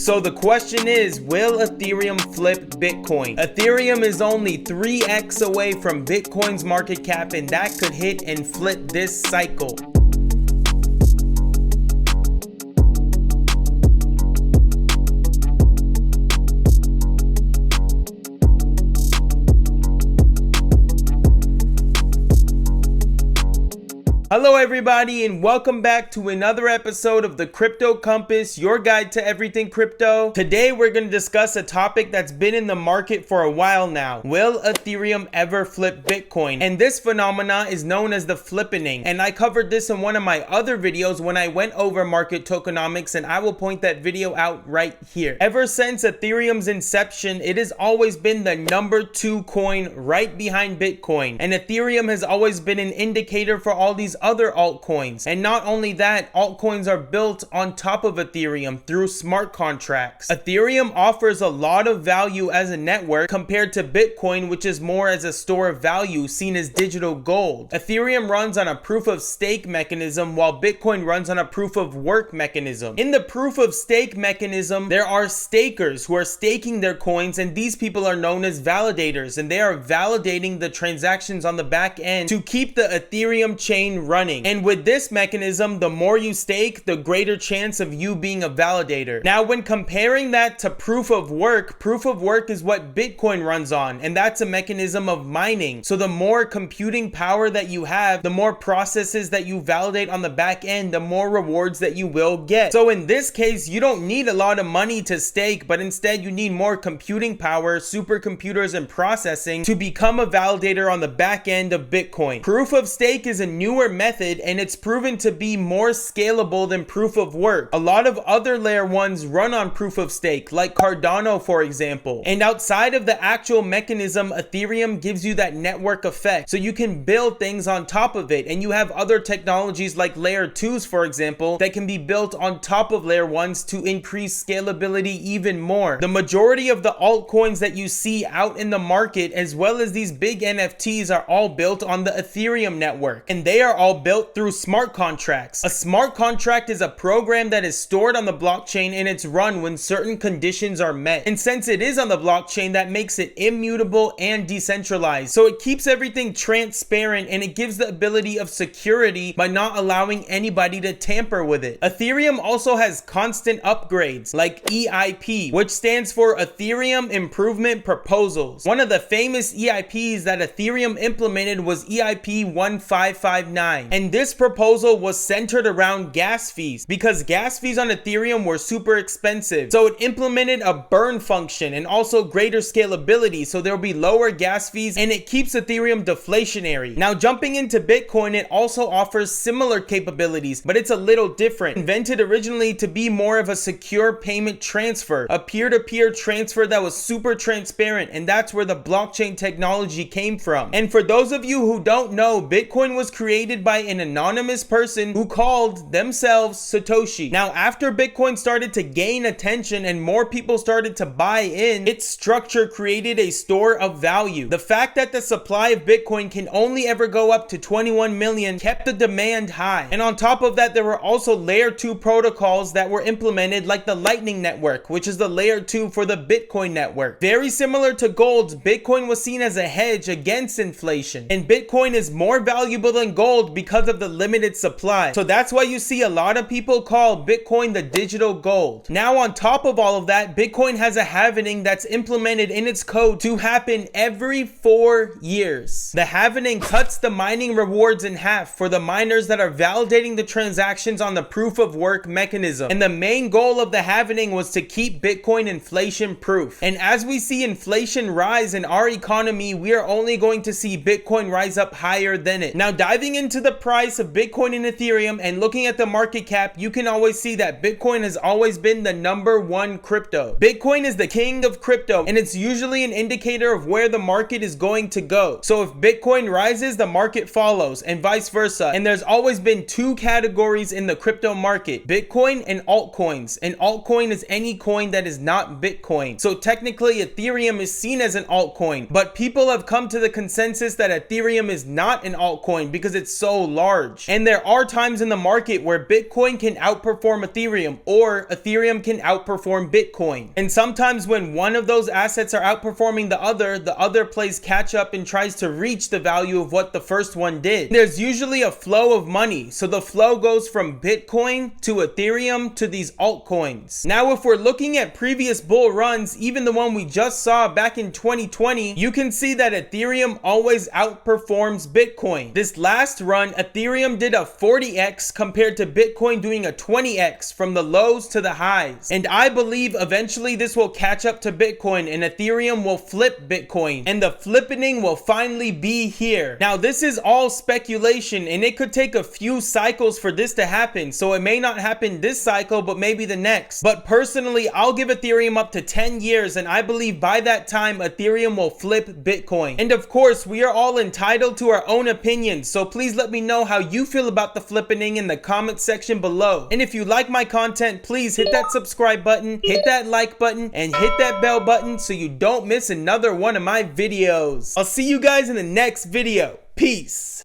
So the question is, will Ethereum flip Bitcoin? Ethereum is only 3x away from Bitcoin's market cap, and that could hit and flip this cycle. Hello everybody, and welcome back to another episode of the Crypto Compass, your guide to everything crypto. Today we're going to discuss a topic that's been in the market for a while now. Will Ethereum ever flip Bitcoin? And this phenomena is known as the flippening. And I covered this in one of my other videos when I went over market tokenomics, and I will point that video out right here. Ever since Ethereum's inception, it has always been the number 2 coin right behind Bitcoin. And Ethereum has always been an indicator for all these other altcoins. And not only that, altcoins are built on top of Ethereum through smart contracts. Ethereum offers a lot of value as a network compared to Bitcoin, which is more as a store of value seen as digital gold. Ethereum runs on a proof of stake mechanism while Bitcoin runs on a proof of work mechanism. In the proof of stake mechanism, there are stakers who are staking their coins, and these people are known as validators, and they are validating the transactions on the back end to keep the Ethereum chain running. And with this mechanism, the more you stake, the greater chance of you being a validator. Now, when comparing that to proof of work is what Bitcoin runs on, and that's a mechanism of mining. So the more computing power that you have, the more processes that you validate on the back end, the more rewards that you will get. So in this case, you don't need a lot of money to stake, but instead you need more computing power, supercomputers, and processing to become a validator on the back end of Bitcoin. Proof of stake is a newer method, and it's proven to be more scalable than proof of work. A lot of other layer 1s run on proof of stake, like Cardano for example. And outside of the actual mechanism, Ethereum gives you that network effect, so you can build things on top of it. And you have other technologies like layer 2s for example that can be built on top of layer 1s to increase scalability even more. The majority of the altcoins that you see out in the market, as well as these big NFTs, are all built on the Ethereum network, and they are all built through smart contracts. A smart contract is a program that is stored on the blockchain, and it's run when certain conditions are met. And since it is on the blockchain, that makes it immutable and decentralized. So it keeps everything transparent, and it gives the ability of security by not allowing anybody to tamper with it. Ethereum also has constant upgrades like EIP, which stands for Ethereum Improvement Proposals. One of the famous EIPs that Ethereum implemented was EIP 1559. And this proposal was centered around gas fees, because gas fees on Ethereum were super expensive. So it implemented a burn function and also greater scalability, so there will be lower gas fees, and it keeps Ethereum deflationary. Now, jumping into Bitcoin, it also offers similar capabilities, but it's a little different. Invented originally to be more of a secure payment transfer, a peer-to-peer transfer that was super transparent, and that's where the blockchain technology came from. And for those of you who don't know, Bitcoin was created by an anonymous person who called themselves Satoshi. Now, after Bitcoin started to gain attention and more people started to buy in, its structure created a store of value. The fact that the supply of Bitcoin can only ever go up to 21 million kept the demand high. And on top of that, there were also layer 2 protocols that were implemented, like the Lightning Network, which is the layer 2 for the Bitcoin network. Very similar to gold, Bitcoin was seen as a hedge against inflation. And Bitcoin is more valuable than gold because of the limited supply. So that's why you see a lot of people call Bitcoin the digital gold. Now, on top of all of that, Bitcoin has a halvening that's implemented in its code to happen every 4 years. The halvening cuts the mining rewards in half for the miners that are validating the transactions on the proof of work mechanism. And the main goal of the halvening was to keep Bitcoin inflation proof. And as we see inflation rise in our economy, we are only going to see Bitcoin rise up higher than it. Now, diving into the price of Bitcoin and Ethereum and looking at the market cap, you can always see that Bitcoin has always been the number 1 crypto. Bitcoin is the king of crypto, and it's usually an indicator of where the market is going to go. So if Bitcoin rises, the market follows, and vice versa. And there's always been 2 categories in the crypto market: Bitcoin and altcoins. An altcoin is any coin that is not Bitcoin. So technically Ethereum is seen as an altcoin, but people have come to the consensus that Ethereum is not an altcoin because it's so so large. And there are times in the market where Bitcoin can outperform Ethereum, or Ethereum can outperform Bitcoin. And sometimes when one of those assets are outperforming the other plays catch up and tries to reach the value of what the first one did. There's usually a flow of money. So the flow goes from Bitcoin to Ethereum to these altcoins. Now, if we're looking at previous bull runs, even the one we just saw back in 2020, you can see that Ethereum always outperforms Bitcoin. This last run, Ethereum did a 40x compared to Bitcoin doing a 20x from the lows to the highs. And I believe eventually this will catch up to Bitcoin and Ethereum will flip Bitcoin and the flippening will finally be here. Now, this is all speculation and it could take a few cycles for this to happen. So it may not happen this cycle, but maybe the next. But personally, I'll give Ethereum up to 10 years and I believe by that time Ethereum will flip Bitcoin. And of course, we are all entitled to our own opinions, so please let me know how you feel about the flippening in the comment section below. And if you like my content, please hit that subscribe button, hit that like button, and hit that bell button so you don't miss another one of my videos. I'll see you guys in the next video. Peace.